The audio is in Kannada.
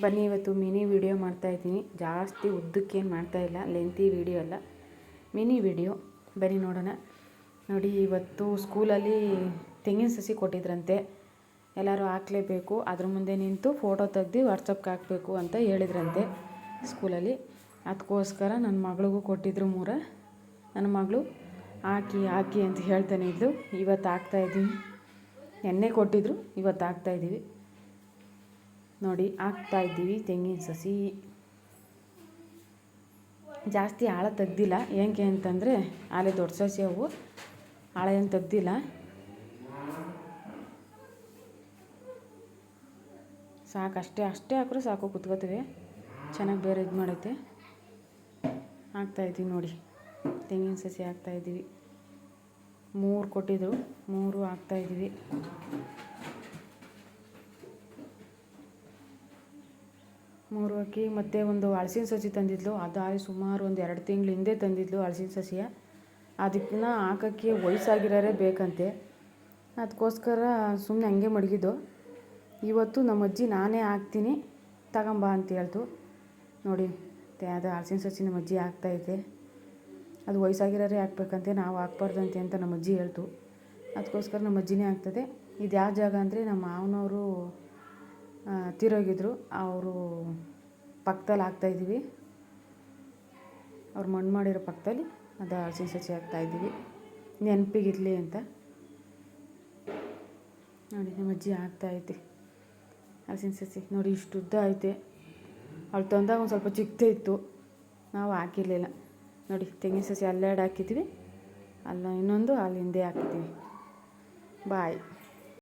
ಬನ್ನಿ ಇವತ್ತು ಮಿನಿ ವಿಡಿಯೋ ಮಾಡ್ತಾಯಿದ್ದೀನಿ. ಜಾಸ್ತಿ ಉದ್ದಕ್ಕೇನು ಮಾಡ್ತಾಯಿಲ್ಲ, ಲೆಂತಿ ವಿಡಿಯೋ ಅಲ್ಲ, ಮಿನಿ ವಿಡಿಯೋ. ಬನ್ನಿ ನೋಡೋಣ. ನೋಡಿ, ಇವತ್ತು ಸ್ಕೂಲಲ್ಲಿ ತೆಂಗಿನ ಸಸಿ ಕೊಟ್ಟಿದ್ರಂತೆ. ಎಲ್ಲರೂ ಹಾಕಲೇಬೇಕು, ಅದ್ರ ಮುಂದೆ ನಿಂತು ಫೋಟೋ ತೆಗ್ದು ವಾಟ್ಸಪ್ಗೆ ಹಾಕಬೇಕು ಅಂತ ಹೇಳಿದ್ರಂತೆ ಸ್ಕೂಲಲ್ಲಿ. ಅದಕ್ಕೋಸ್ಕರ ನನ್ನ ಮಗಳಿಗೂ ಕೊಟ್ಟಿದ್ರು ನನ್ನ ಮಗಳು ಹಾಕಿ ಹಾಕಿ ಅಂತ ಹೇಳ್ತಾನೆ ಇದ್ಲು. ಇವತ್ತು ಹಾಕ್ತಾಯಿದ್ದೀವಿ. ನೆನ್ನೆ ಕೊಟ್ಟಿದ್ರು, ಇವತ್ತು ಹಾಕ್ತಾಯಿದ್ದೀವಿ. ನೋಡಿ, ಹಾಕ್ತಾಯಿದ್ದೀವಿ ತೆಂಗಿನ ಸಸಿ. ಜಾಸ್ತಿ ಆಳ ತೆಗ್ದಿಲ್ಲ, ಏನಕ್ಕೆ ಅಂತಂದರೆ ಆಲೆ ದೊಡ್ಡ ಸಸಿ ಅವು, ಆಳ ಏನು ತೆಗ್ದಿಲ್ಲ. ಸಾಕು, ಅಷ್ಟೇ ಹಾಕಿದ್ರೆ ಸಾಕು, ಕುತ್ಕೋತವೆ ಚೆನ್ನಾಗಿ. ಬೇರೆ ಇದು ಮಾಡೈತೆ. ಹಾಕ್ತಾಯಿದ್ದೀವಿ ನೋಡಿ, ತೆಂಗಿನ ಸಸಿ ಹಾಕ್ತಾಯಿದ್ದೀವಿ. 3 ಕೊಟ್ಟಿದ್ರು, 3 ಹಾಕ್ತಾಯಿದ್ದೀವಿ. ಮೂರು ಹಾಕಿ ಮತ್ತು ಒಂದು ಹಲಸಿನ ಸಸಿ ತಂದಿದ್ಲು. ಅದು ಸುಮಾರು ಒಂದು 2 ತಿಂಗಳ ಹಿಂದೆ ತಂದಿದ್ಲು ಹಲಸಿನ ಸಸಿಯ. ಅದಕ್ಕನ್ನ ಹಾಕೋಕ್ಕೆ ವಯಸ್ಸಾಗಿರೋರೇ ಬೇಕಂತೆ. ಅದಕ್ಕೋಸ್ಕರ ಸುಮ್ಮನೆ ಹಂಗೆ ಮಡಗಿದ್ದು. ಇವತ್ತು ನಮ್ಮ ಅಜ್ಜಿ ನಾನೇ ಹಾಕ್ತೀನಿ ತಗೊಂಬ ಅಂತ ಹೇಳ್ತು. ನೋಡಿ, ಅದು ಹಲಸಿನ ಸಸಿ ನಮ್ಮ ಅಜ್ಜಿ ಹಾಕ್ತಾಯಿದ್ದೆ. ಅದು ವಯಸ್ಸಾಗಿರೋರೇ ಹಾಕ್ಬೇಕಂತೆ, ನಾವು ಹಾಕ್ಬಾರ್ದಂತೆ ಅಂತ ನಮ್ಮ ಅಜ್ಜಿ ಹೇಳ್ತು. ಅದಕ್ಕೋಸ್ಕರ ನಮ್ಮ ಅಜ್ಜಿನೇ ಆಗ್ತದೆ. ಇದು ಯಾವ ಜಾಗ ಅಂದರೆ ನಮ್ಮ ಮಾವನವರು ತೀರೋಗಿದ್ರು, ಅವರು ಪಕ್ಕದಲ್ಲಿ ಹಾಕ್ತಾಯಿದ್ದೀವಿ. ಅವ್ರು ಮಣ್ಣು ಮಾಡಿರೋ ಪಕ್ಕದಲ್ಲಿ ಅದು ಹಲಸಿನ ಸಸಿ ಹಾಕ್ತಾಯಿದ್ದೀವಿ, ನೆನಪಿಗಿರಲಿ ಅಂತ. ನೋಡಿ, ನಮ್ಮ ಅಜ್ಜಿ ಹಾಕ್ತಾಯಿದ್ದೆ ಹಲಸಿನ ಸಸಿ. ನೋಡಿ, ಇಷ್ಟು ಉದ್ದ ಐತೆ. ಅವ್ಳು ತಂದಾಗ ಒಂದು ಸ್ವಲ್ಪ ಚಿಕ್ಕದೇ ಇತ್ತು, ನಾವು ಹಾಕಿರಲಿಲ್ಲ. ನೋಡಿ, ತೆಂಗಿನ ಸಸಿ ಅಲ್ಲೆರಡು ಹಾಕಿದ್ವಿ, ಅಲ್ಲ ಇನ್ನೊಂದು ಅಲ್ಲಿ ಹಿಂದೆ ಹಾಕಿದ್ದೀವಿ. ಬಾಯ್.